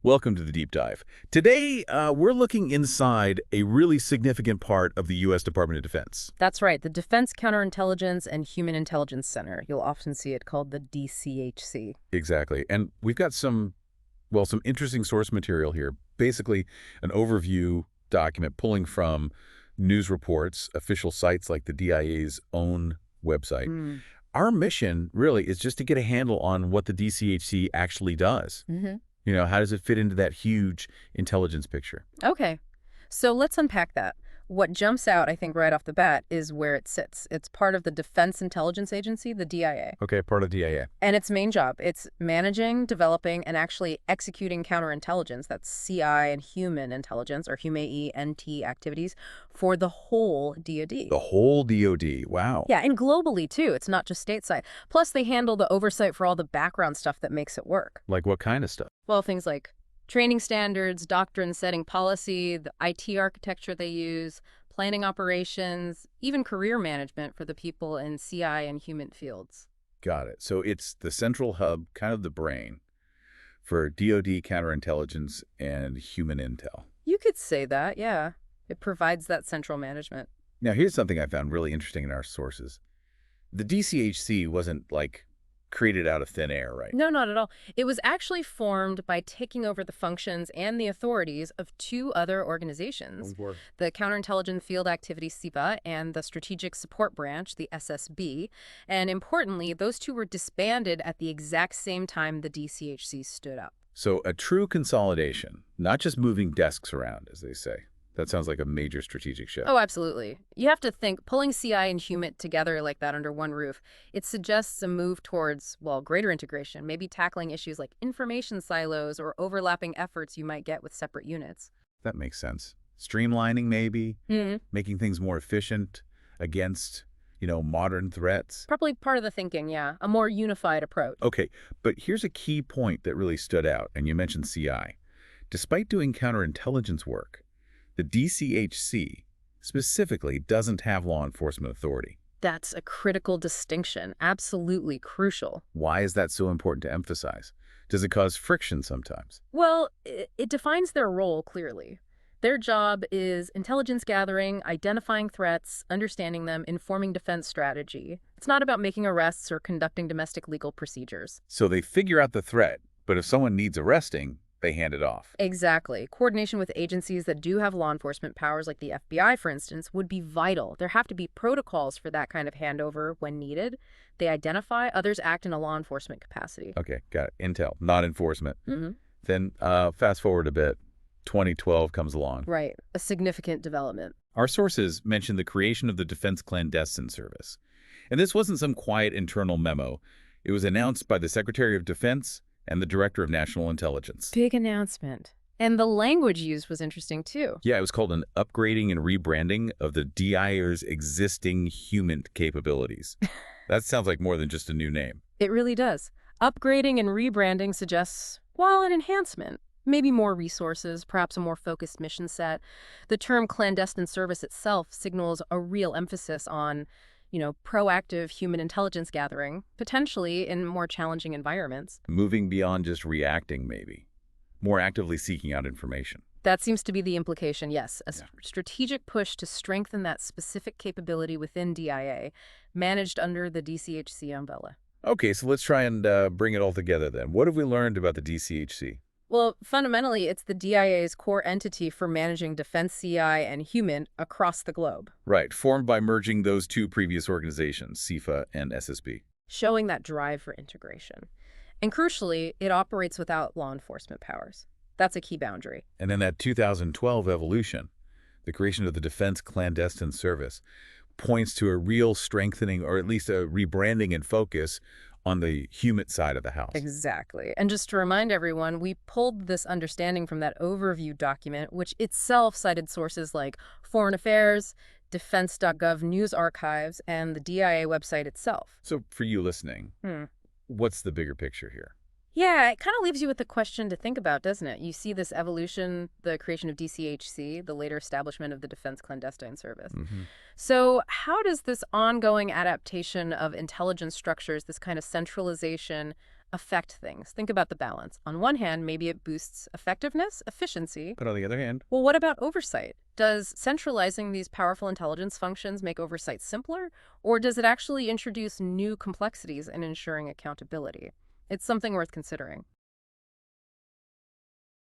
Welcome to the Deep Dive. Today, we're looking inside a really significant part of the U.S. Department of Defense. That's right, the Defense Counterintelligence and Human Intelligence Center. You'll often see it called the DCHC. Exactly. And we've got some interesting source material here. Basically, an overview document pulling from news reports, official sites like the DIA's own website. Our mission, really, is just to get a handle on what the DCHC actually does. How does it fit into that huge intelligence picture? Okay, so let's unpack that. What jumps out, I think, right off the bat is where it sits. It's part of the Defense Intelligence Agency, the DIA. Okay, part of DIA. And its main job, it's managing, developing, and actually executing counterintelligence, that's CI and human intelligence, or HUMAE-NT activities, for the whole DoD. The whole DoD, wow. Yeah, and globally, too. It's not just stateside. Plus, they handle the oversight for all the background stuff that makes it work. Like what kind of stuff? Well, things like training standards, doctrine setting policy, the IT architecture they use, planning operations, even career management for the people in CI and human fields. Got it. So it's the central hub, kind of the brain, for DoD counterintelligence and human intel. You could say that, yeah. It provides that central management. Now, here's something I found really interesting in our sources. The DCHC wasn't, created out of thin air, right? No, not at all. It was actually formed by taking over the functions and the authorities of two other organizations, the Counterintelligence Field Activities SIPA and the Strategic Support Branch, the SSB. And importantly, those two were disbanded at the exact same time the DCHC stood up. So a true consolidation, not just moving desks around, as they say. That sounds like a major strategic shift. Oh, absolutely. You have to think, pulling CI and HUMINT together like that under one roof, it suggests a move towards, well, greater integration, maybe tackling issues like information silos or overlapping efforts you might get with separate units. That makes sense. Streamlining, maybe, making things more efficient against, modern threats. Probably part of the thinking, yeah. A more unified approach. Okay, but here's a key point that really stood out, and you mentioned CI. Despite doing counterintelligence work, the DCHC specifically doesn't have law enforcement authority. That's a critical distinction, absolutely crucial. Why is that so important to emphasize? Does it cause friction sometimes? Well, it defines their role clearly. Their job is intelligence gathering, identifying threats, understanding them, informing defense strategy. It's not about making arrests or conducting domestic legal procedures. So they figure out the threat, but if someone needs arresting, they hand it off. Exactly. Coordination with agencies that do have law enforcement powers, like the FBI, for instance, would be vital. There have to be protocols for that kind of handover when needed. They identify, others act in a law enforcement capacity. Okay, got it. Intel, not enforcement. Then fast forward a bit. 2012 comes along. Right. A significant development. Our sources mention the creation of the Defense Clandestine Service. And this wasn't some quiet internal memo. It was announced by the Secretary of Defense and the Director of National Intelligence. Big announcement. And the language used was interesting, too. Yeah, it was called an upgrading and rebranding of the DIA's existing human capabilities. That sounds like more than just a new name. It really does. Upgrading and rebranding suggests, well, an enhancement. Maybe more resources, perhaps a more focused mission set. The term clandestine service itself signals a real emphasis on proactive human intelligence gathering, potentially in more challenging environments. Moving beyond just reacting, maybe. More actively seeking out information. That seems to be the implication, yes. A strategic push to strengthen that specific capability within DIA, managed under the DCHC umbrella. Okay, so let's try and bring it all together then. What have we learned about the DCHC? Well, fundamentally, it's the DIA's core entity for managing defense CI and human across the globe. Right, formed by merging those two previous organizations, CIFA and SSB. Showing that drive for integration. And crucially, it operates without law enforcement powers. That's a key boundary. And then that 2012 evolution, the creation of the Defense Clandestine Service, points to a real strengthening, or at least a rebranding and focus on the human side of the house. Exactly. And just to remind everyone, we pulled this understanding from that overview document, which itself cited sources like Foreign Affairs, Defense.gov news archives, and the DIA website itself. So for you listening, what's the bigger picture here? Yeah, it kind of leaves you with the question to think about, doesn't it? You see this evolution, the creation of DCHC, the later establishment of the Defense Clandestine Service. So how does this ongoing adaptation of intelligence structures, this kind of centralization, affect things. Think about the balance. On one hand, maybe it boosts effectiveness, efficiency. But on the other hand, Well, what about oversight? Does centralizing these powerful intelligence functions make oversight simpler, or does it actually introduce new complexities in ensuring accountability? It's something worth considering.